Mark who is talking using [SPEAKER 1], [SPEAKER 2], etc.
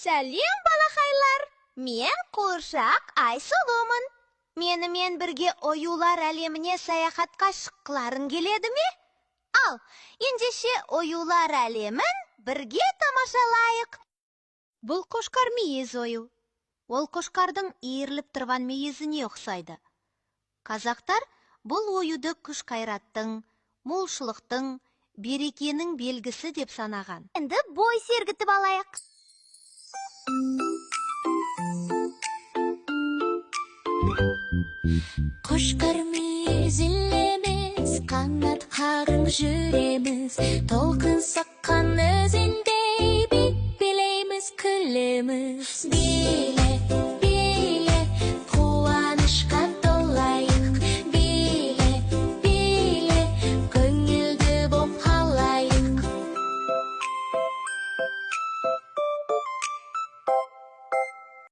[SPEAKER 1] Сәлем, балақайлар! Мен Қуыршақ Айсұлумын. Менімен бірге оюлар әлеміне саяхатқа шыққыларың келеді ме? Ал, ендеше оюлар әлемін бірге тамашалайық. Бұл қошқар мейіз ою. Ол қошқардың иіріліп тұрған мейізіне ұқсайды. Қазақтар бұл оюды күш қайраттың, молшылықтың, берекенің белгісі деп санаған. Енді бой сергітіп алайық.
[SPEAKER 2] Қошқар мүйіз ілеміз, қанат қағың жүреміз, толқын соққан өзендей бет билейміз, күлеміз.